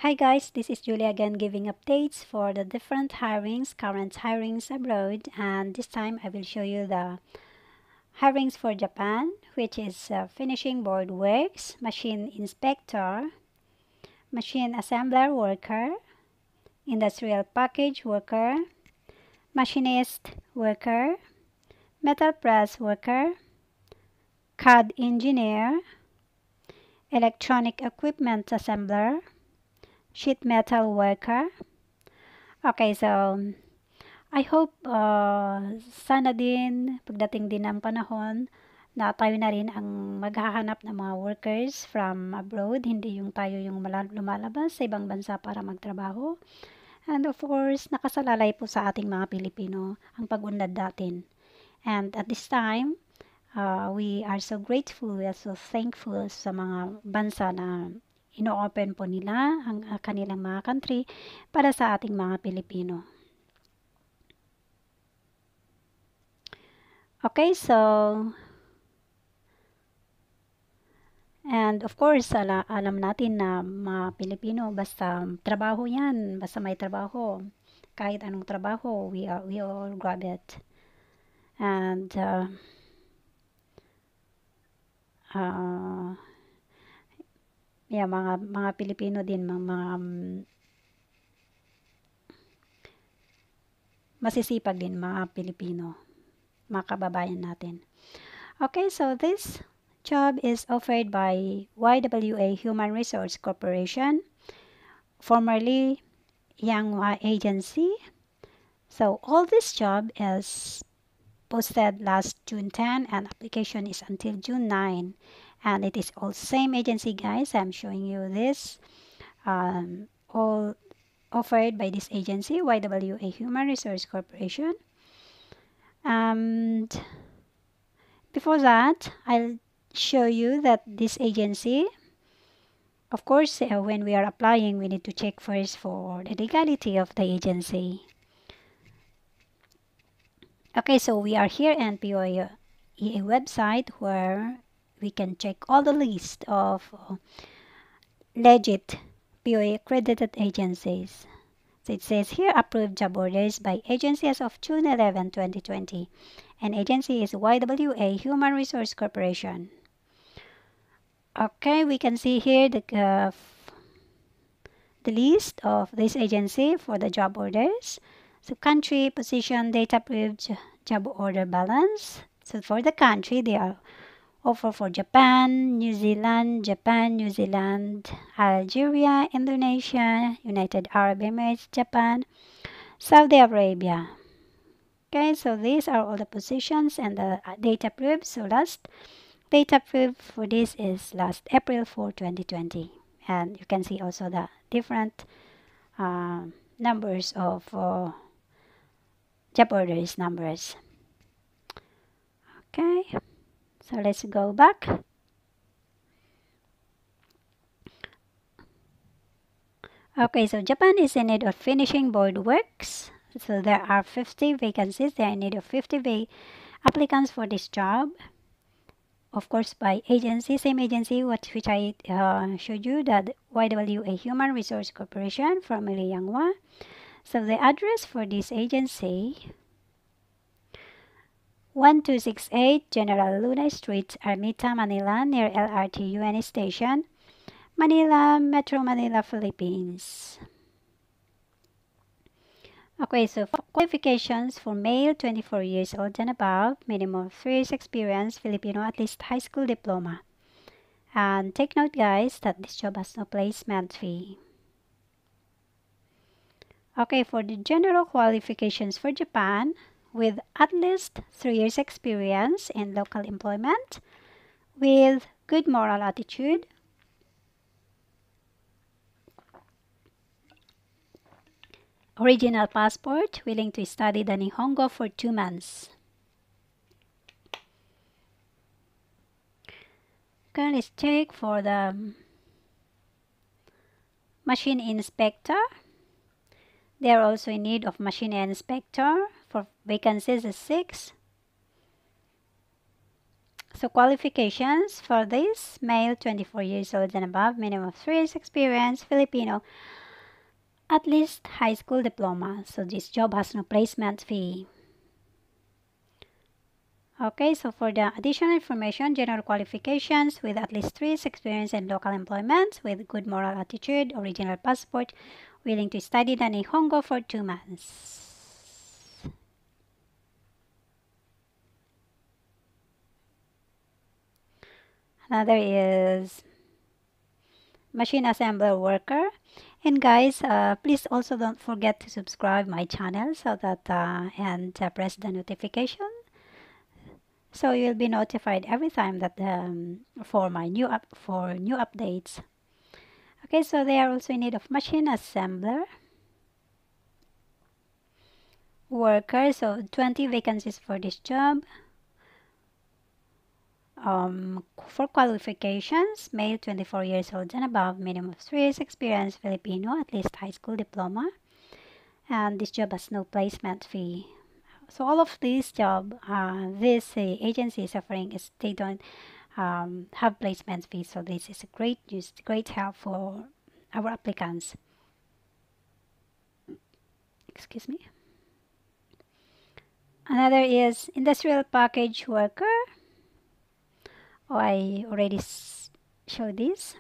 Hi guys, this is Julia again giving updates for the different current hirings abroad, and this time I will show you the hirings for Japan, which is finishing board works, machine inspector, machine assembler worker, industrial package worker, machinist worker, metal press worker, CAD engineer, electronic equipment assembler, sheet metal worker. Okay, so I hope sana din pagdating din ng panahon na tayo na rin ang maghahanap ng mga workers from abroad, hindi yung tayo yung lumalabas sa ibang bansa para magtrabaho. And of course, nakasalalay po sa ating mga Pilipino ang pag-unlad natin. And at this time, we are so grateful, we are so thankful sa mga bansa na ino-open po nila ang kanilang mga country para sa ating mga Pilipino. Okay, so and of course, alam natin na mga Pilipino, basta trabaho yan, basta may trabaho. Kahit anong trabaho, we all grab it. And yeah, mga Pilipino din, mga masisipag din mga Pilipino, mga kababayan natin. Okay, so this job is offered by YWA Human Resource Corporation, formerly Yanghua Agency. So all this job is posted last June 10 and application is until June 9. And it is all same agency, guys. I'm showing you this. All offered by this agency, YWA Human Resource Corporation. And before that, I'll show you that this agency, of course, when we are applying, we need to check first for the legality of the agency. Okay, so we are here in POA website where we can check all the list of legit POA accredited agencies. So it says here approved job orders by agency as of June 11, 2020. And agency is YWA Human Resource Corporation. Okay, we can see here the list of this agency for the job orders. So country, position, date approved, job order balance. So for the country, they are offer for Japan, New Zealand, Algeria, Indonesia, United Arab Emirates, Japan, Saudi Arabia. Okay, so these are all the positions and the date approved. So last date approved for this is last April 4, 2020. And you can see also the different numbers of job orders numbers. Okay, so let's go back. Okay, so Japan is in need of finishing board works. So there are 50 vacancies. They are in need of 50 applicants for this job. Of course, by agency, same agency which I showed you, that YWA Human Resource Corporation, formerly Yanghua. So the address for this agency, 1268 General Luna Street, Ermita, Manila, near LRT UN Station, Manila, Metro Manila, Philippines. Okay, so for qualifications for male 24 years old and above, minimum of 3 years experience, Filipino at least high school diploma. And take note, guys, that this job has no placement fee. Okay, for the general qualifications for Japan, with at least 3 years experience in local employment, with good moral attitude, original passport, willing to study the Nihongo for 2 months. Okay, let's check for the machine inspector. They are also in need of machine inspector. For vacancies is 6. So qualifications for this: male, 24 years old and above, minimum of 3 years experience, Filipino, at least high school diploma. So this job has no placement fee. Okay, so for the additional information, general qualifications with at least 3 years experience in local employment, with good moral attitude, original passport, willing to study the Nihongo for 2 months. Another is machine assembler worker. And guys, please also don't forget to subscribe my channel so that and press the notification so you'll be notified every time that for my new updates. Okay, so they are also in need of machine assembler worker. So 20 vacancies for this job. For qualifications, male, 24 years old and above, minimum of 3 years experience, Filipino, at least high school diploma. And this job has no placement fee. So all of these this agency is offering is they don't have placement fee. So this is a great news, great help for our applicants. Excuse me. Another is industrial package worker. Oh, I already showed this,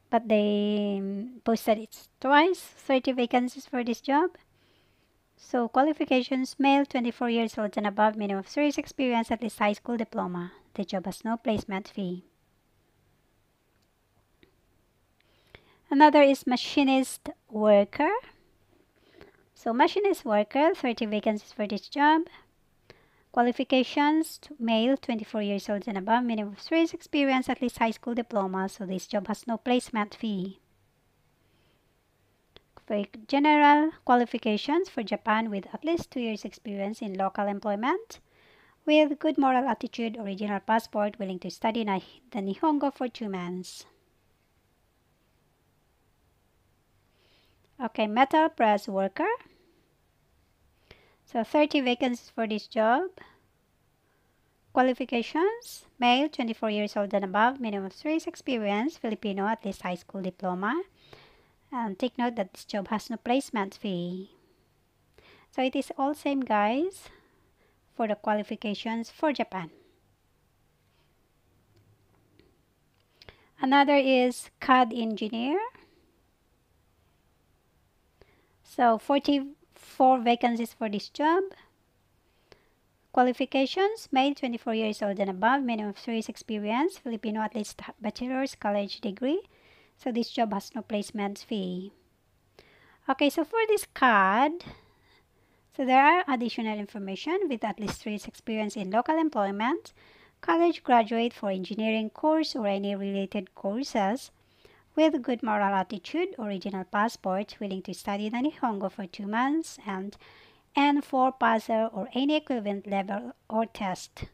but they posted it twice. 30 vacancies for this job. So qualifications: male, 24 years old and above, minimum of 3 years experience, at least high school diploma. The job has no placement fee. Another is machinist worker. So machinist worker, 30 vacancies for this job. Qualifications: male, 24 years old and above, minimum of 3 years experience, at least high school diploma. So this job has no placement fee. For general qualifications: for Japan, with at least 2 years experience in local employment, with good moral attitude, original passport, willing to study the Nihongo for 2 months. Okay, metal press worker. So 30 vacancies for this job. Qualifications: male, 24 years old and above, minimum of 3 years experience, Filipino, at least high school diploma. And take note that this job has no placement fee. So it is all same, guys, for the qualifications for Japan. Another is CAD engineer. So 44 vacancies for this job. Qualifications: male, 24 years old and above, minimum of 3 years experience, Filipino, at least bachelor's college degree. So this job has no placement fee. Okay, so for this CAD, so there are additional information: with at least 3 years experience in local employment, college graduate for engineering course or any related courses, with good moral attitude, original passport, willing to study the Nihongo for 2 months, and N4 passer or any equivalent level or test.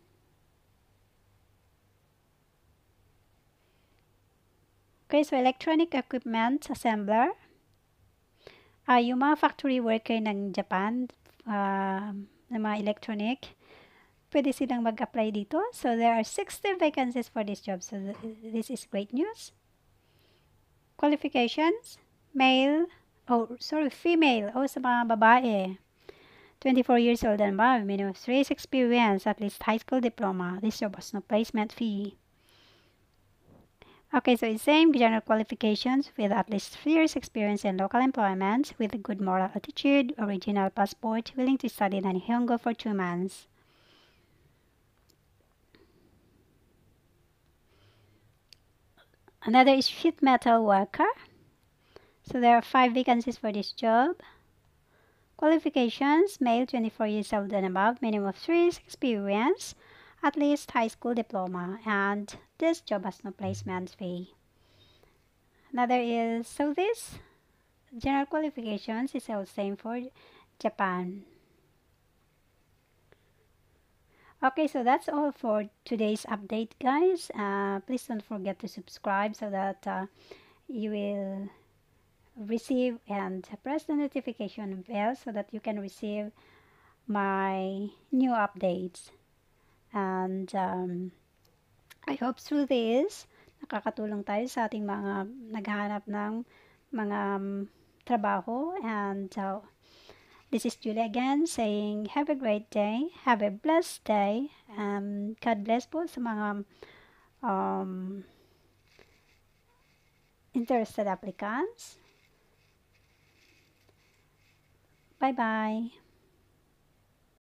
Okay, so electronic equipment assembler. Yung mga factory worker ng Japan, ng mga electronic, pwede silang mag-apply dito. So there are 60 vacancies for this job. So this is great news. Qualifications: female, sa mga babae. 24 years old and above, minimum of 3 years experience, at least high school diploma. This job has no placement fee. Okay, so it's same general qualifications: with at least 3 years experience in local employment, with a good moral attitude, original passport, willing to study the Nihongo for 2 months. Another is sheetmetal worker. So there are 5 vacancies for this job. Qualifications: male, 24 years old and above, minimum of 3 years experience, at least high school diploma, and this job has no placement fee. Another is, so this general qualifications is all same for Japan. Okay, so that's all for today's update, guys. Please don't forget to subscribe so that you will receive and press the notification bell so that you can receive my new updates. And I hope through this, nakakatulong tayo sa ating mga naghahanap ng mga trabaho. And this is Julie again saying have a great day, have a blessed day. God bless po sa mga um, interested applicants. Bye-bye.